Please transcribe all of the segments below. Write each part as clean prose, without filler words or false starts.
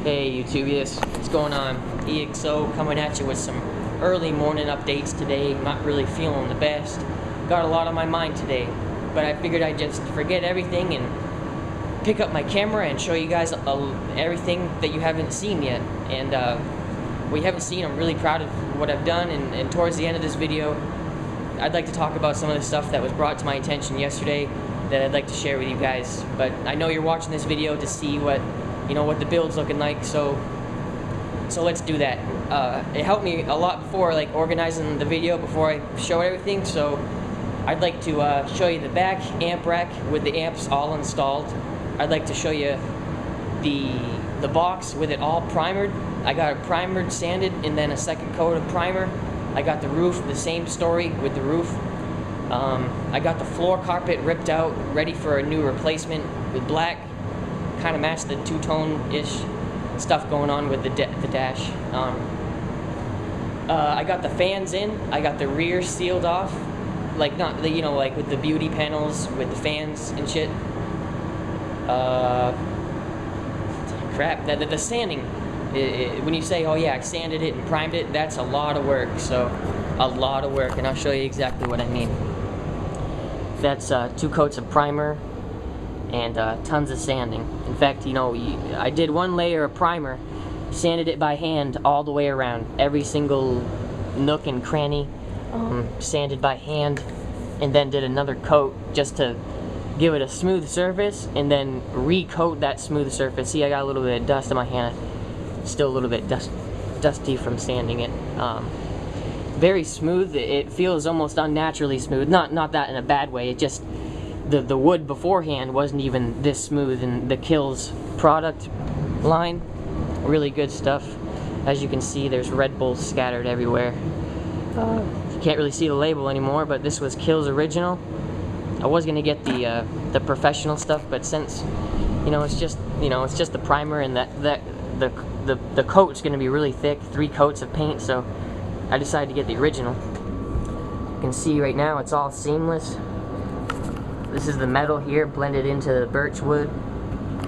Hey YouTubius, what's going on? EXO coming at you with some early morning updates today. Not really feeling the best. Got a lot on my mind today, but I figured I'd just forget everything and pick up my camera and show you guys everything that you haven't seen yet. And what you haven't seen, I'm really proud of what I've done, and towards the end of this video, I'd like to talk about some of the stuff that was brought to my attention yesterday that I'd like to share with you guys. But I know you're watching this video to see what the build's looking like, so let's do that. It helped me a lot before, like, organizing the video before I show everything, so I'd like to show you the back amp rack with the amps all installed. I'd like to show you the box with it all primered. I got it primered, sanded, and then a second coat of primer. I got the roof, the same story with the roof. I got the floor carpet ripped out, ready for a new replacement with black. Kind of match the two-tone-ish stuff going on with the dash. I got the fans in. I got the rear sealed off, like not the, like with the beauty panels with the fans and shit. Crap. The sanding. When you say, oh yeah, I sanded it and primed it, that's a lot of work. So a lot of work, and I'll show you exactly what I mean. That's 2 coats of primer and tons of sanding. In fact, I did 1 layer of primer, sanded it by hand all the way around, every single nook and cranny, sanded by hand, and then did another coat just to give it a smooth surface, and then recoat that smooth surface. See, I got a little bit of dust in my hand, still a little bit dusty from sanding it. Very smooth. It feels almost unnaturally smooth. Not that in a bad way. It just the wood beforehand wasn't even this smooth. And the Kills product line, really good stuff. As you can see, there's Red Bull scattered everywhere. You can't really see the label anymore, but this was Kills original. I was gonna get the professional stuff, but since it's just the primer, and the coat's gonna be really thick, 3 coats of paint, so I decided to get the original. You can see right now it's all seamless. This is the metal here blended into the birch wood.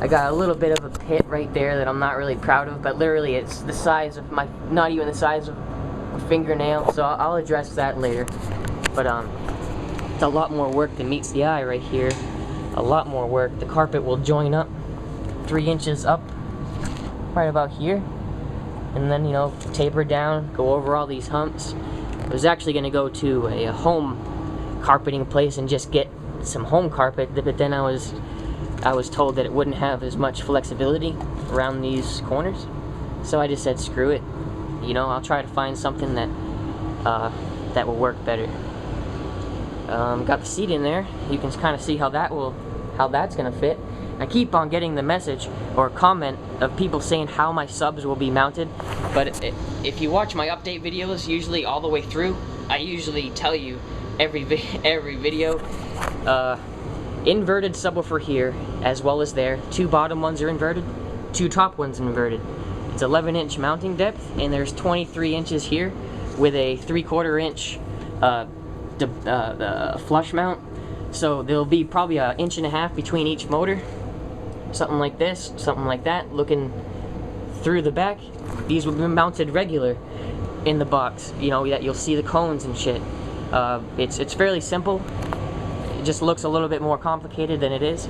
I got a little bit of a pit right there that I'm not really proud of, but literally it's the size of not even the size of a fingernail, so I'll address that later. But it's a lot more work than meets the eye right here. A lot more work. The carpet will join up 3 inches up right about here, and then taper down, go over all these humps. I was actually going to go to a home carpeting place and just get some home carpet, but then I was told that it wouldn't have as much flexibility around these corners, so I just said screw it. I'll try to find something that will work better. Got the seat in there. You can kind of see how that's gonna fit. I keep on getting the message or comment of people saying how my subs will be mounted, but if you watch my update videos, usually all the way through, I usually tell you every video. Inverted subwoofer here, as well as there. 2 bottom ones are inverted, 2 top ones inverted. It's 11-inch mounting depth, and there's 23 inches here with a 3/4 inch flush mount. So there'll be probably 1.5 inches between each motor. Something like this, something like that. Looking through the back, these will be mounted regular in the box. That you'll see the cones and shit. It's fairly simple. It just looks a little bit more complicated than it is.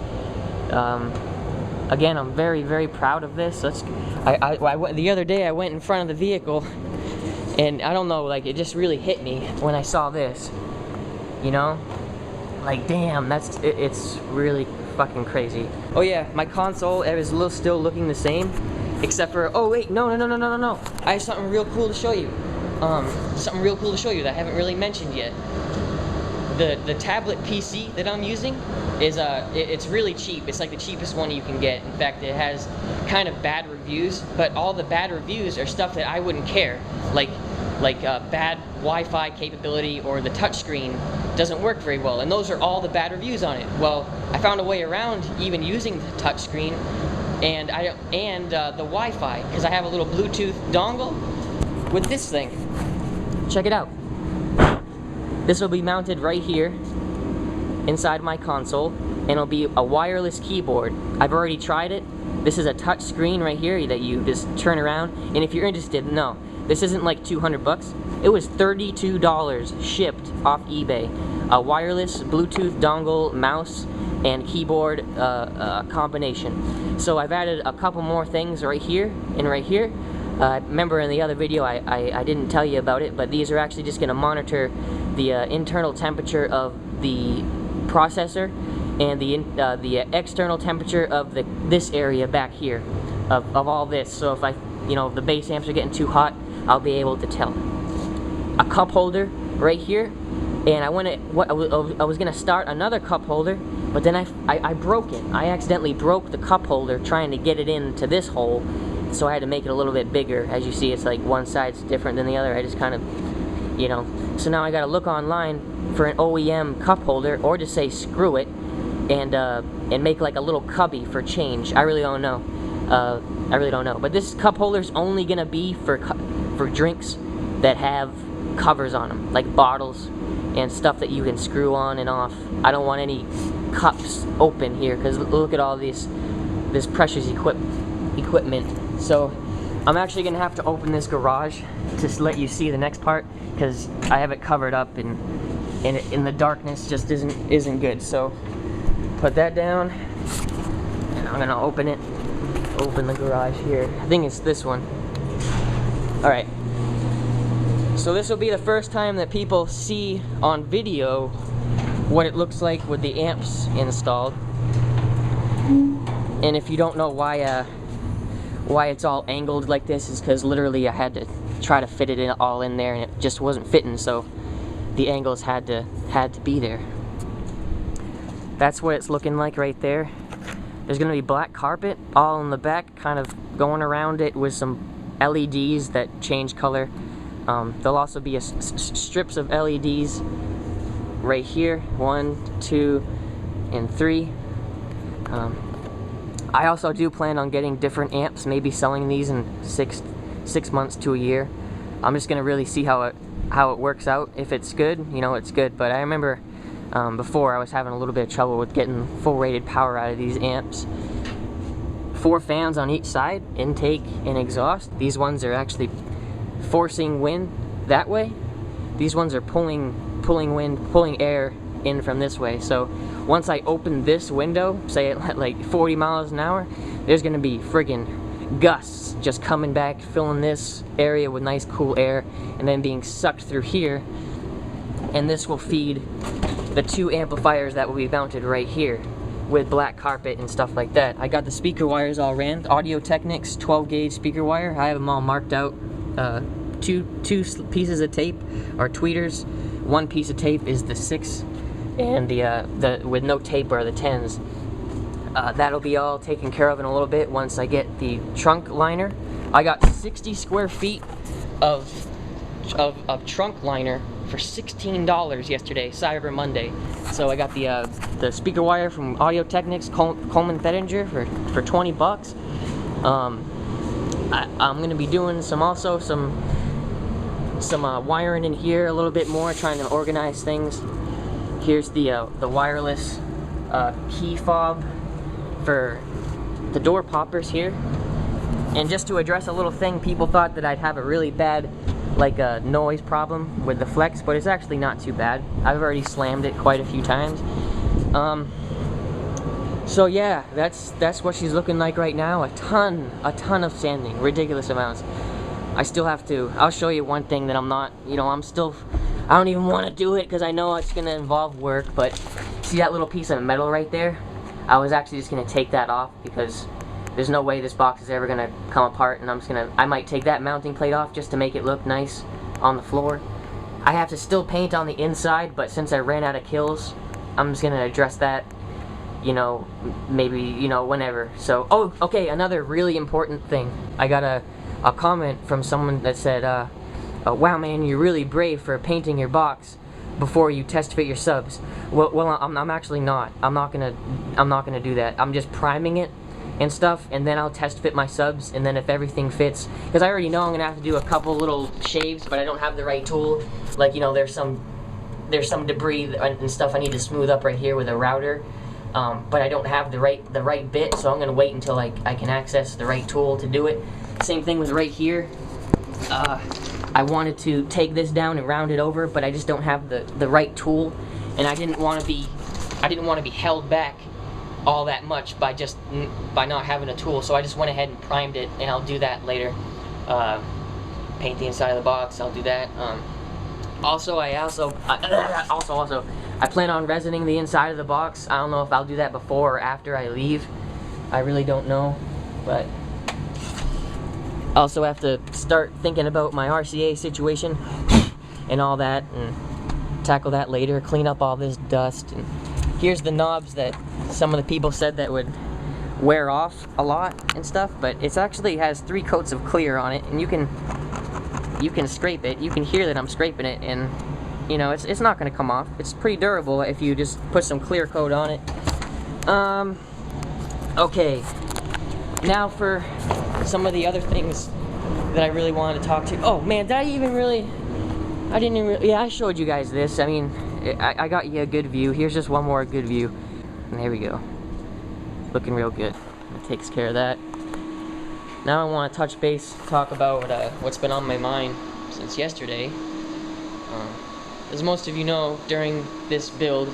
Again, I'm very, very proud of this. The other day I went in front of the vehicle, and I don't know, like, it just really hit me when I saw this. Like, damn, it's really fucking crazy. Oh yeah, my console is still looking the same, except for, oh wait, no. I have something real cool to show you. That I haven't really mentioned yet. The tablet PC that I'm using is it's really cheap. It's like the cheapest one you can get. In fact, it has kind of bad reviews, but all the bad reviews are stuff that I wouldn't care, like bad Wi-Fi capability, or the touchscreen doesn't work very well, and those are all the bad reviews on it. Well, I found a way around even using the touchscreen and the Wi-Fi, because I have a little Bluetooth dongle with this thing. Check it out. This will be mounted right here inside my console, and it'll be a wireless keyboard. I've already tried it. This is a touch screen right here that you just turn around, and if you're interested, no, this isn't like 200 bucks. It was $32 shipped off eBay. A wireless Bluetooth dongle, mouse, and keyboard combination. So I've added a couple more things right here and right here. Remember in the other video I didn't tell you about it, but these are actually just going to monitor the internal temperature of the processor and the external temperature of this area back here of all this. So if if the bass amps are getting too hot, I'll be able to tell. A cup holder right here, and I was gonna start another cup holder, but then I broke it. I accidentally broke the cup holder trying to get it into this hole, so I had to make it a little bit bigger. As you see, it's like one side's different than the other. I just kind of, so now I gotta look online for an OEM cup holder, or just say screw it and make like a little cubby for change. I really don't know. I really don't know. But this cup holder's only gonna be for drinks that have covers on them, like bottles and stuff that you can screw on and off. I don't want any cups open here, because look at all this precious equipment. So I'm actually gonna have to open this garage to let you see the next part, because I have it covered up and in the darkness just isn't good. So put that down, and I'm gonna open the garage here. I think it's this one. Alright, so this will be the first time that people see on video what it looks like with the amps installed. And if you don't know why it's all angled like this, is because literally I had to try to fit it all in there, and it just wasn't fitting, so the angles had to be there. That's what it's looking like right there. There's gonna be black carpet all in the back, kind of going around it with some LEDs that change color. There'll also be strips of LEDs right here, 1, 2, and 3. I also do plan on getting different amps, maybe selling these in six months to a year. I'm just gonna really see how it works out. If it's good, it's good. But I remember before I was having a little bit of trouble with getting full rated power out of these amps. 4 fans on each side, intake and exhaust. These ones are actually forcing wind that way. These ones are pulling air in from this way. So once I open this window, say at like 40 miles an hour, there's gonna be friggin' gusts just coming back, filling this area with nice cool air, and then being sucked through here, and this will feed the 2 amplifiers that will be mounted right here with black carpet and stuff like that. I got the speaker wires all ran, Audio Technics 12 gauge speaker wire. I have them all marked out. 2 pieces of tape are tweeters. 1 piece of tape is the 6, and the with no tape are the 10s. That'll be all taken care of in a little bit once I get the trunk liner. I got 60 square feet of trunk liner for $16 yesterday, Cyber Monday. So I got the speaker wire from Audio Technics, Coleman Thettinger for 20 bucks. I'm gonna be doing some wiring in here a little bit more, trying to organize things. Here's the wireless key fob for the door poppers here. And just to address a little thing, people thought that I'd have a really bad noise problem with the Flex, but it's actually not too bad. I've already slammed it quite a few times. So yeah, that's what she's looking like right now. A ton of sanding, ridiculous amounts. I'll show you one thing that I'm not, I don't even want to do it because I know it's going to involve work, but see that little piece of metal right there? I was actually just going to take that off because there's no way this box is ever going to come apart, and I might take that mounting plate off just to make it look nice on the floor. I have to still paint on the inside, but since I ran out of kills, I'm just going to address that, maybe, whenever. So, oh, okay, another really important thing. I got a comment from someone that said, wow man, you're really brave for painting your box before you test fit your subs. Well, I'm actually not. I'm not gonna do that. I'm just priming it and stuff, and then I'll test fit my subs, and then if everything fits, because I already know I'm gonna have to do a couple little shaves, but I don't have the right tool. Like, there's some debris and stuff I need to smooth up right here with a router. but I don't have the right bit, so I'm gonna wait until I can access the right tool to do it. Same thing with right here. I wanted to take this down and round it over, but I just don't have the right tool, and I didn't want to be held back all that much by not having a tool. So I just went ahead and primed it, and I'll do that later. Paint the inside of the box, I'll do that. Also, I plan on resining the inside of the box. I don't know if I'll do that before or after I leave. I really don't know, but also have to start thinking about my RCA situation and all that, and tackle that later, clean up all this dust. And here's the knobs that some of the people said that would wear off a lot and stuff, but it actually has 3 coats of clear on it, and you can scrape it. You can hear that I'm scraping it, and you know, it's not gonna come off. It's pretty durable if you just put some clear coat on it. Okay, now for some of the other things that I really wanted to talk to. Oh man, yeah, I showed you guys this. I mean, I got you a good view. Here's just one more good view, and there we go. Looking real good. That takes care of that. Now I want to touch base, talk about what's been on my mind since yesterday. As most of you know, during this build,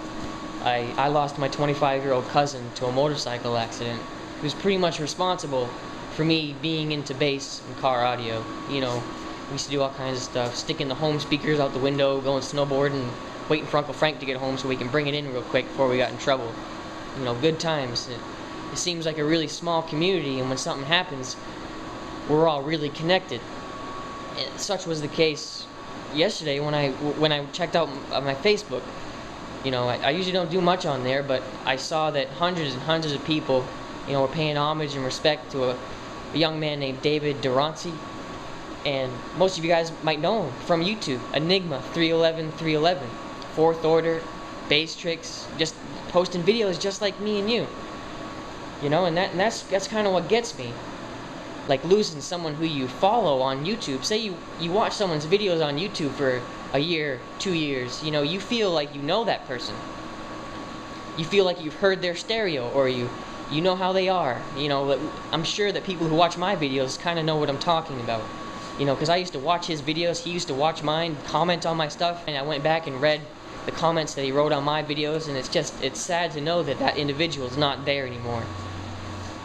I lost my 25-year-old cousin to a motorcycle accident. He was pretty much responsible for me being into bass and car audio. You know, we used to do all kinds of stuff, sticking the home speakers out the window, going snowboarding, waiting for Uncle Frank to get home so we can bring it in real quick before we got in trouble. You know, good times. It seems like a really small community, and when something happens, we're all really connected. And such was the case yesterday when I checked out my Facebook. You know, I usually don't do much on there, but I saw that hundreds and hundreds of people, you know, were paying homage and respect to a young man named David Durante. And most of you guys might know him from YouTube. Enigma 311, Fourth Order, bass tricks, just posting videos just like me and you. You know, and that's kind of what gets me. Like losing someone who you follow on YouTube. Say you watch someone's videos on YouTube for a year, 2 years, you know, you feel like you know that person. You feel like you've heard their stereo, or you know how they are. You know, I'm sure that people who watch my videos kind of know what I'm talking about. You know, because I used to watch his videos, he used to watch mine, comment on my stuff, and I went back and read the comments that he wrote on my videos, and it's sad to know that that individual's not there anymore.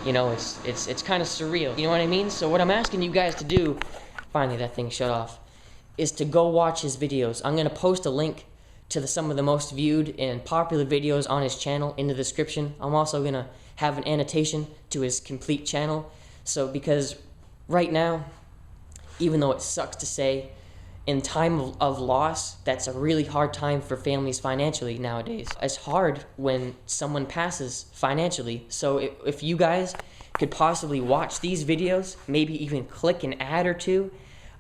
You know, it's kind of surreal. You know what I mean? So what I'm asking you guys to do, finally that thing shut off, is to go watch his videos. I'm going to post a link to some of the most viewed and popular videos on his channel in the description. I'm also going to have an annotation to his complete channel. So because right now, even though it sucks to say, in time of loss, that's a really hard time for families financially nowadays. It's hard when someone passes financially. So if you guys could possibly watch these videos, maybe even click an ad or two,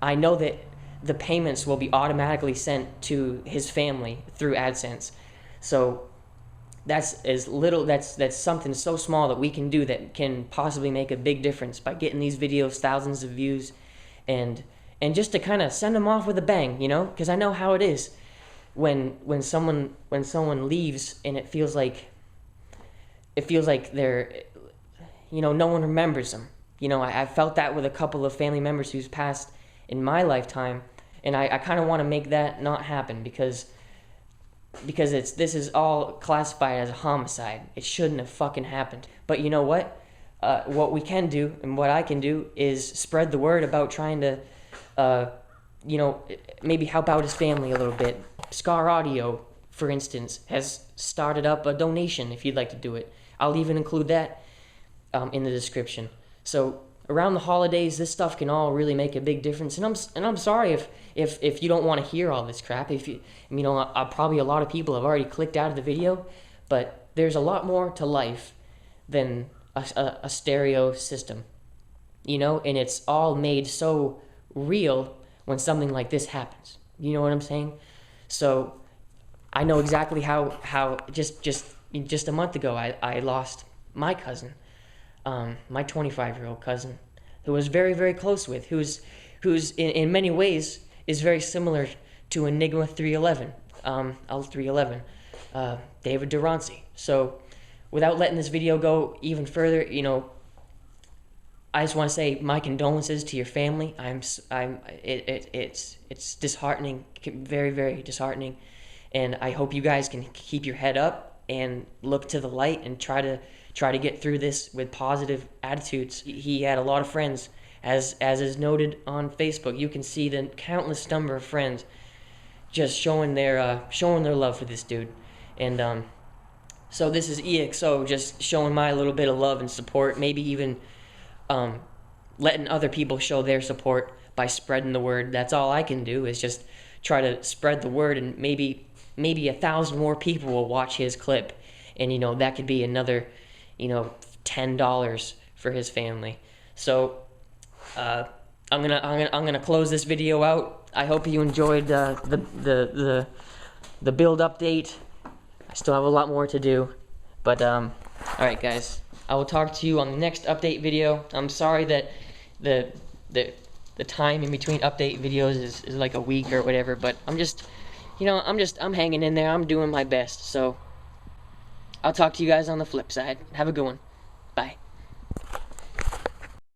I know that the payments will be automatically sent to his family through AdSense. So that's something so small that we can do that can possibly make a big difference by getting these videos thousands of views, and just to kind of send them off with a bang, you know, because I know how it is when someone leaves and it feels like they're, you know, no one remembers them. You know, I felt that with a couple of family members who's passed in my lifetime, and I kind of want to make that not happen because this is all classified as a homicide. It shouldn't have fucking happened. But you know what? What we can do and what I can do is spread the word about trying to, you know, maybe help out his family a little bit. Scar Audio, for instance, has started up a donation if you'd like to do it. I'll even include that in the description. So around the holidays, this stuff can all really make a big difference. And I'm sorry if you don't want to hear all this crap. If you know, probably a lot of people have already clicked out of the video, but there's a lot more to life than a stereo system, you know, and it's all made so real when something like this happens. You know what I'm saying? So I know exactly how just a month ago I lost my cousin, my 25-year-old cousin, who I was very, very close with, who's in many ways is very similar to Enigma 311, David Durante. So without letting this video go even further, you know, I just want to say my condolences to your family. It's disheartening, very, very disheartening, and I hope you guys can keep your head up and look to the light and try to get through this with positive attitudes. He had a lot of friends, as is noted on Facebook. You can see the countless number of friends just showing their love for this dude, and so this is EXO just showing my little bit of love and support, maybe even letting other people show their support by spreading the word. That's all I can do, is just try to spread the word, and maybe 1,000 more people will watch his clip, and you know, that could be another, you know, $10 for his family. So I'm gonna close this video out. I hope you enjoyed the build update. I still have a lot more to do, but all right, guys. I will talk to you on the next update video. I'm sorry that the time in between update videos is like a week or whatever, but I'm just, you know, I'm hanging in there. I'm doing my best. So I'll talk to you guys on the flip side. Have a good one. Bye.